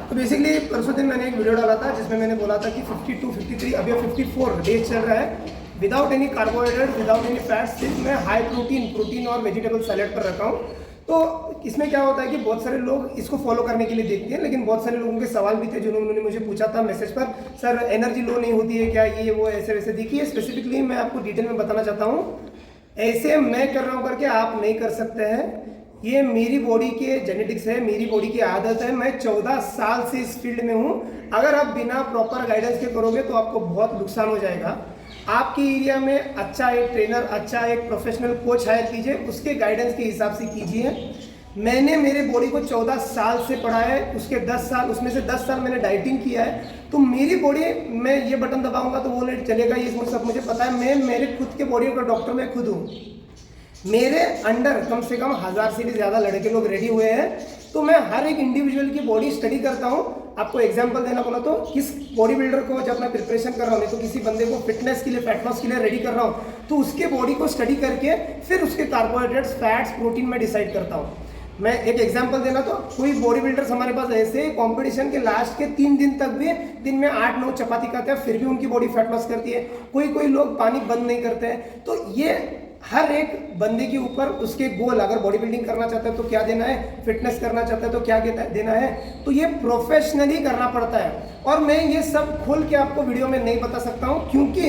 तो बेसिकली परसों दिन मैंने एक वीडियो डाला था जिसमें मैंने बोला था कि 52, 53 अभी 54 डेज चल रहा है without any carbohydrate, without any fat, सिर्फ मैं हाई प्रोटीन और वेजिटेबल सैलेड पर रखा हूँ। तो इसमें क्या होता है कि बहुत सारे लोग इसको फॉलो करने के लिए देखते हैं, लेकिन बहुत सारे लोगों के सवाल भी थे जिन्होंने मुझे पूछा था मैसेज पर, सर एनर्जी लो नहीं होती है क्या, ये वो ऐसे वैसे। देखिए स्पेसिफिकली मैं आपको डिटेल में बताना चाहता हूँ, ऐसे मैं कर रहा हूँ करके आप नहीं कर सकते हैं। ये मेरी बॉडी के जेनेटिक्स है, मेरी बॉडी की आदत है। मैं 14 साल से इस फील्ड में हूँ। अगर आप बिना प्रॉपर गाइडेंस के करोगे तो आपको बहुत नुकसान हो जाएगा। आपके एरिया में अच्छा एक ट्रेनर, अच्छा एक प्रोफेशनल कोच हायर कीजिए, उसके गाइडेंस के हिसाब से कीजिए। मैंने मेरे बॉडी को 14 साल से पढ़ा है, उसके 10 साल, उसमें से 10 साल मैंने डाइटिंग किया है। तो मेरी बॉडी, मैं ये बटन दबाऊंगा तो वो नहीं चलेगा, ये सब मुझे पता है। मैं मेरे खुद के बॉडी का डॉक्टर मैं खुद हूँ। मेरे अंडर कम से कम 1000 से भी ज़्यादा लड़के लोग रेडी हुए हैं। तो मैं हर एक इंडिविजुअल की बॉडी स्टडी करता हूँ। आपको एग्जांपल देना बोला तो किस बॉडी बिल्डर को जब मैं प्रिपरेशन कर रहा हूँ, नहीं तो किसी बंदे को फिटनेस के लिए, फैट लॉस के लिए रेडी कर रहा हूँ, तो उसके बॉडी को स्टडी करके फिर उसके कार्बोहाइड्रेट्स, फैट्स, प्रोटीन में डिसाइड करता हूँ। मैं एक एग्जांपल देना तो कोई बॉडी बिल्डर्स हमारे पास ऐसे कंपटीशन के लास्ट के 3 दिन तक भी दिन में 8-9 चपाती खाते हैं, फिर भी उनकी बॉडी फैट लॉस करती है। कोई लोग पानी बंद नहीं करते हैं। तो ये हर एक बंदे के ऊपर उसके गोल, अगर बॉडी बिल्डिंग करना चाहता है तो क्या देना है, फिटनेस करना चाहता है तो क्या देना है, तो ये प्रोफेशनली करना पड़ता है। और मैं ये सब खोल के आपको वीडियो में नहीं बता सकता हूँ, क्योंकि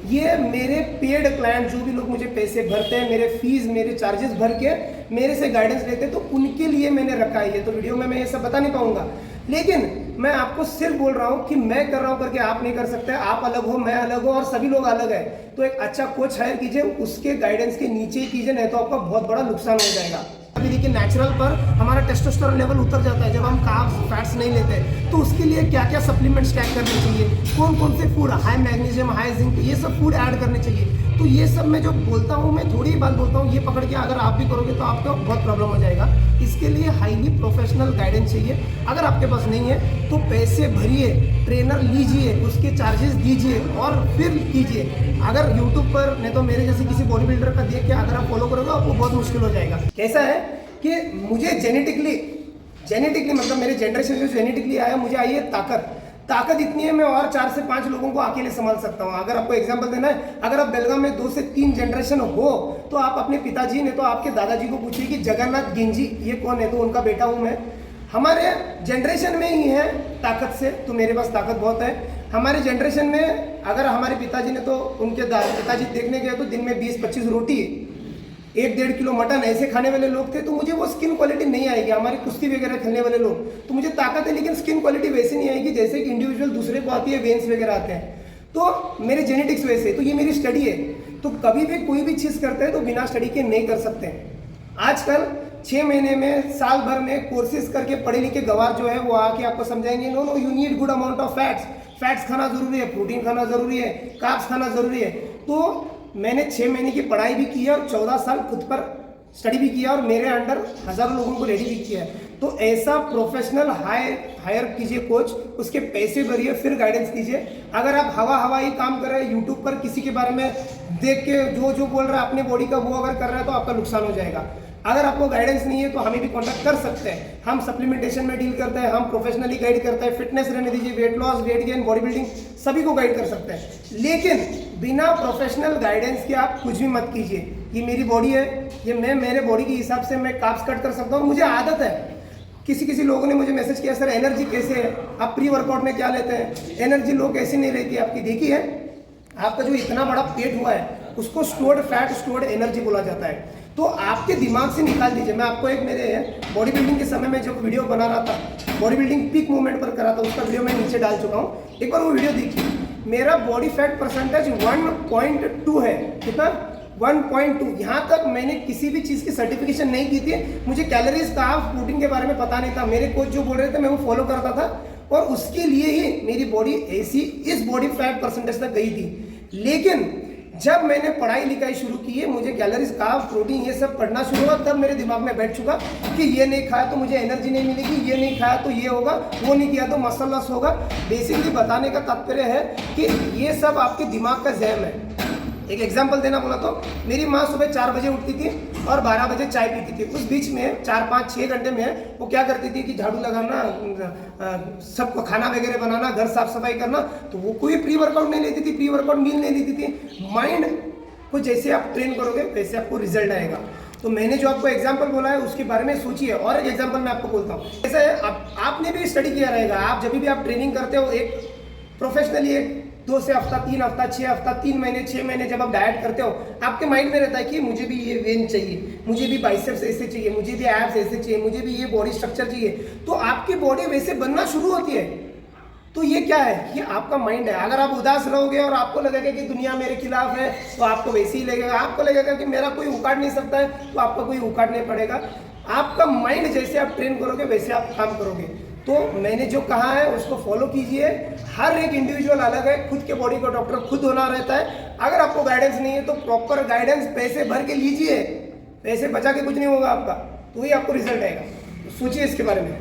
ये मेरे पेड क्लाइंट, जो भी लोग मुझे पैसे भरते हैं, मेरे फीस, मेरे चार्जेस भर के मेरे से गाइडेंस लेते हैं, तो उनके लिए मैंने रखा है ये। तो वीडियो में मैं ये सब बता नहीं पाऊंगा, लेकिन मैं आपको सिर्फ बोल रहा हूँ कि मैं कर रहा हूँ करके आप नहीं कर सकते। आप अलग हो, मैं अलग हो, और सभी लोग अलग है। तो एक अच्छा कोच हायर कीजिए, उसके गाइडेंस के नीचे ही कीजिए, नहीं तो आपका बहुत बड़ा नुकसान हो जाएगा। अभी देखिए नेचुरल पर हमारा टेस्टोस्टेरोन लेवल उतर जाता है जब हम कार्ब्स, फैट्स नहीं लेते। तो उसके लिए क्या क्या सप्लीमेंट्स टैक करने चाहिए, कौन कौन से food, high magnesium, high zinc, ये सब फूड ऐड करने चाहिए। तो ये सब मैं जो बोलता हूँ, मैं थोड़ी ही बात बोलता हूँ, ये पकड़ के अगर आप भी करोगे तो आपको बहुत प्रॉब्लम हो जाएगा। इसके लिए हाईली प्रोफेशनल गाइडेंस चाहिए। अगर आपके पास नहीं है तो पैसे भरिए, ट्रेनर लीजिए, उसके चार्जेस दीजिए और फिर कीजिए। अगर यूट्यूब पर, नहीं तो मेरे जैसे किसी बॉडी बिल्डर का देख के अगर आप फॉलो करोगे आपको बहुत मुश्किल हो जाएगा। कैसा है कि मुझे जेनेटिकली मतलब मेरे जनरेशन से जेनेटिकली आया, मुझे आई है ताकत इतनी है, मैं और 4 से 5 लोगों को अकेले संभाल सकता हूँ। अगर आपको एग्जांपल देना है, अगर आप बेलगाम में 2 से 3 जनरेशन हो तो आप अपने पिताजी ने तो आपके दादाजी को पूछिए कि जगन्नाथ गिंजी ये कौन है, तो उनका बेटा हूँ मैं। हमारे जनरेशन में ही है ताकत से, तो मेरे पास ताकत बहुत है। हमारे जनरेशन में अगर हमारे पिताजी ने, तो उनके पिताजी देखने गए तो दिन में 20-25 रोटी, 1-1.5 किलो मटन ऐसे खाने वाले लोग थे। तो मुझे वो स्किन क्वालिटी नहीं आएगी। हमारी कुश्ती वगैरह खेलने वाले लोग, तो मुझे ताकत है लेकिन स्किन क्वालिटी वैसे नहीं आएगी जैसे कि इंडिविजुअल दूसरे को आती है, वेन्स वगैरह आते हैं। तो मेरे जेनेटिक्स वैसे, तो ये मेरी स्टडी है। तो कभी भी कोई भी चीज़ करते हैं तो बिना स्टडी के नहीं कर सकते। आजकल 6 महीने में, साल भर में कोर्सेज करके पढ़े लिखे गवार जो है वो आके आपको समझाएंगे, no you need good amount of fats खाना जरूरी है, प्रोटीन खाना जरूरी है, कार्ब्स खाना जरूरी है। तो मैंने 6 महीने की पढ़ाई भी की है और 14 साल खुद पर स्टडी भी किया और मेरे अंडर हज़ारों लोगों को रेडी भी किया है। तो ऐसा प्रोफेशनल हायर कीजिए कोच, उसके पैसे भरिए, फिर गाइडेंस दीजिए। अगर आप हवा ही काम कर रहे हैं, यूट्यूब पर किसी के बारे में देख के जो बोल रहा है अपने बॉडी का, वो अगर कर रहा है तो आपका नुकसान हो जाएगा। अगर आपको गाइडेंस नहीं है तो हमें भी कांटेक्ट कर सकते हैं। हम सप्लीमेंटेशन में डील करते हैं, हम प्रोफेशनली गाइड करते हैं। फिटनेस रहने दीजिए, weight loss, weight gain, body building, सभी को गाइड कर सकते हैं। लेकिन बिना प्रोफेशनल गाइडेंस के आप कुछ भी मत कीजिए। ये मेरी बॉडी है, ये मैं मेरे बॉडी के हिसाब से मैं कार्ब्स कट कर सकता हूँ, मुझे आदत है। किसी लोगों ने मुझे मैसेज किया, सर एनर्जी कैसे है, आप प्री वर्कआउट में क्या लेते हैं, एनर्जी लो कैसे नहीं रहती आपकी। देखी है, आपका जो इतना बड़ा पेट हुआ है उसको स्टोर्ड फैट, स्टोर्ड एनर्जी बोला जाता है। तो आपके दिमाग से निकाल दीजिए। मैं आपको एक मेरे बॉडी बिल्डिंग के समय में जब वीडियो बना रहा था, बॉडी बिल्डिंग पीक मूवमेंट पर करा था, उसका वीडियो मैं नीचे डाल चुका हूँ, एक बार वो वीडियो देखिए। मेरा बॉडी फैट परसेंटेज 1.2 है। कितना? 1.2। यहाँ तक मैंने किसी भी चीज़ की सर्टिफिकेशन नहीं की थी। मुझे कैलोरीज, कार्ब्स, प्रोटीन के बारे में पता नहीं था। मेरे कोच जो बोल रहे थे मैं वो फॉलो करता था, और उसके लिए ही मेरी बॉडी ऐसी इस बॉडी फैट परसेंटेज तक गई थी। लेकिन जब मैंने पढ़ाई लिखाई शुरू की है, मुझे कैलोरीज, कार्ब्स, प्रोटीन ये सब पढ़ना शुरू हुआ, तब मेरे दिमाग में बैठ चुका कि ये नहीं खाया तो मुझे एनर्जी नहीं मिलेगी, ये नहीं खाया तो ये होगा, वो नहीं किया तो मसल लॉस होगा। बेसिकली बताने का तात्पर्य है कि ये सब आपके दिमाग का जहम है। एक एग्जांपल देना बोला तो मेरी माँ सुबह 4 बजे उठती थी और 12 बजे चाय पीती थी। उस बीच में 4, 5, 6 घंटे में वो क्या करती थी कि झाड़ू लगाना, सबको खाना वगैरह बनाना, घर साफ सफाई करना। तो वो कोई प्री वर्कआउट नहीं लेती थी, प्री वर्कआउट मील नहीं लेती थी। माइंड को जैसे आप ट्रेन करोगे वैसे आपको रिजल्ट आएगा। तो मैंने जो आपको एग्जांपल बोला है उसके बारे में सोचिए। और एक एग्जांपल मैं आपको बोलता हूँ, ऐसा है आपने भी स्टडी किया रहेगा। आप जब भी आप ट्रेनिंग करते हो एक प्रोफेशनली, एक 2 से हफ्ता, 3 हफ्ता, 6 हफ्ता, 3 महीने, 6 महीने जब आप डाइट करते हो, आपके माइंड में रहता है कि मुझे भी ये वेन चाहिए, मुझे भी बाइसेप्स ऐसे चाहिए, मुझे भी एब्स ऐसे चाहिए, मुझे भी ये बॉडी स्ट्रक्चर चाहिए। तो आपकी बॉडी वैसे बनना शुरू होती है। तो ये क्या है, ये आपका माइंड है। अगर आप उदास रहोगे और आपको लगेगा कि दुनिया मेरे खिलाफ है, तो आपको वैसे ही लगेगा। आपको लगेगा कि मेरा कोई उखाड़ नहीं सकता है, तो आपका कोई उखाड़ नहीं पड़ेगा। आपका माइंड जैसे आप ट्रेन करोगे वैसे आप काम करोगे। तो मैंने जो कहा है उसको फॉलो कीजिए। हर एक इंडिविजुअल अलग है, खुद के बॉडी को डॉक्टर खुद होना रहता है। अगर आपको गाइडेंस नहीं है तो प्रॉपर गाइडेंस पैसे भर के लीजिए, पैसे बचा के कुछ नहीं होगा आपका, तो ही आपको रिजल्ट आएगा। तो सोचिए इसके बारे में।